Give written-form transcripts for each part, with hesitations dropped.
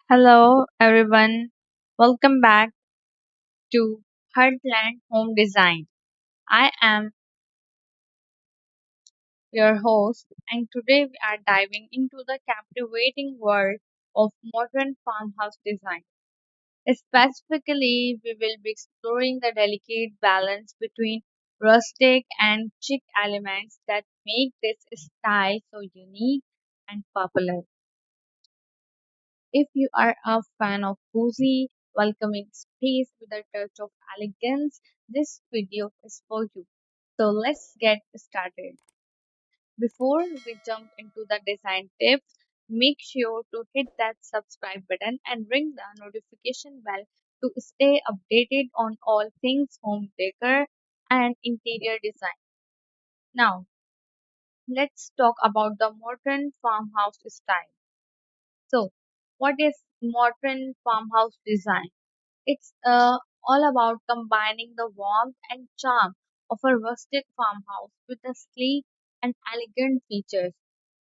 Hello, everyone. Welcome back to Heartland Home Design. I am your host, and today we are diving into the captivating world of modern farmhouse design. Specifically, we will be exploring the delicate balance between rustic and chic elements that make this style so unique and popular. If you are a fan of cozy, welcoming space with a touch of elegance, this video is for you. So let's get started. Before we jump into the design tips, make sure to hit that subscribe button and ring the notification bell to stay updated on all things home decor and interior design. Now, let's talk about the modern farmhouse style. So, what is modern farmhouse design? It's all about combining the warmth and charm of a rustic farmhouse with the sleek and elegant features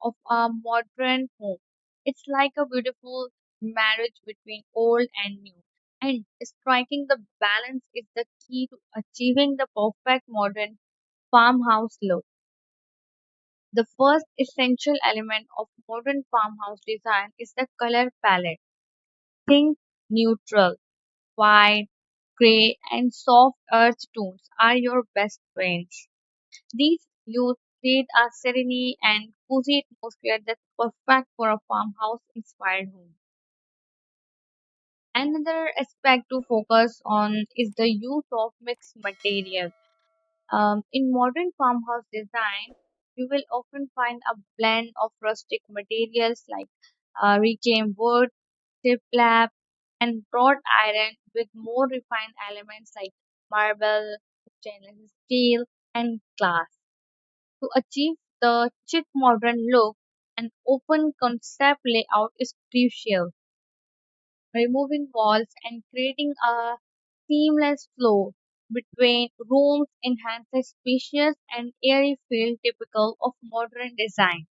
of a modern home. It's like a beautiful marriage between old and new. And striking the balance is the key to achieving the perfect modern farmhouse look. The first essential element of modern farmhouse design is the color palette. Think neutral, white, gray, and soft earth tones are your best friends. These hues create a serene and cozy atmosphere that's perfect for a farmhouse inspired home. Another aspect to focus on is the use of mixed materials. In modern farmhouse design, you will often find a blend of rustic materials like reclaimed wood, shiplap, and wrought iron with more refined elements like marble, stainless steel, and glass. To achieve the chic modern look, an open concept layout is crucial, removing walls and creating a seamless flow between rooms enhances spacious and airy feel typical of modern design.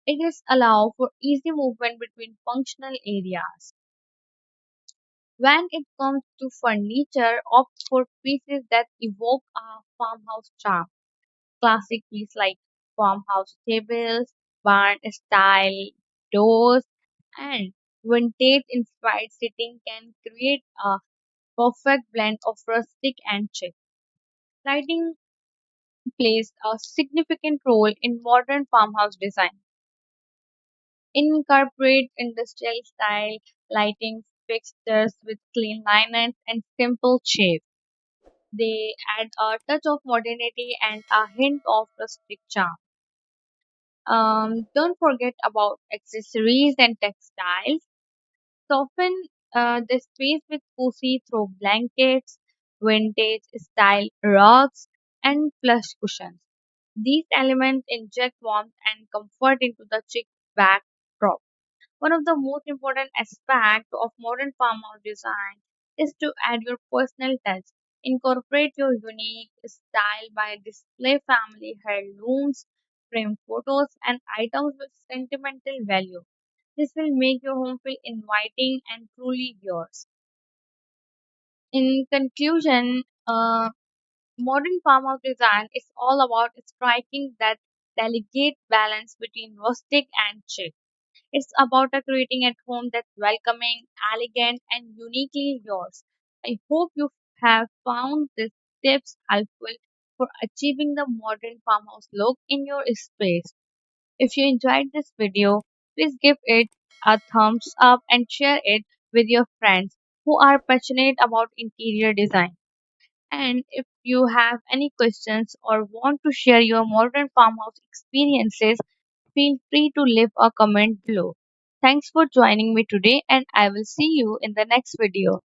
It is allow for easy movement between functional areas. When it comes to furniture, opt for pieces that evoke a farmhouse charm. Classic pieces like farmhouse tables, barn style doors, and vintage inspired seating can create a perfect blend of rustic and chic. Lighting plays a significant role in modern farmhouse design. Incorporate industrial style lighting fixtures with clean linens and simple shapes. They add a touch of modernity and a hint of rustic charm. Don't forget about accessories and textiles. Soften the space with cozy throw blankets, vintage style rugs, and plush cushions. These elements inject warmth and comfort into the chic backdrop. One of the most important aspects of modern farmhouse design is to add your personal touch. Incorporate your unique style by display family heirlooms, frame photos, and items with sentimental value. This will make your home feel inviting and truly yours. In conclusion, modern farmhouse design is all about striking that delicate balance between rustic and chic. It's about creating a home that's welcoming, elegant, and uniquely yours. I hope you have found these tips helpful for achieving the modern farmhouse look in your space. If you enjoyed this video, please give it a thumbs up and share it with your friends who are passionate about interior design. And if you have any questions or want to share your modern farmhouse experiences, feel free to leave a comment below. Thanks for joining me today, and I will see you in the next video.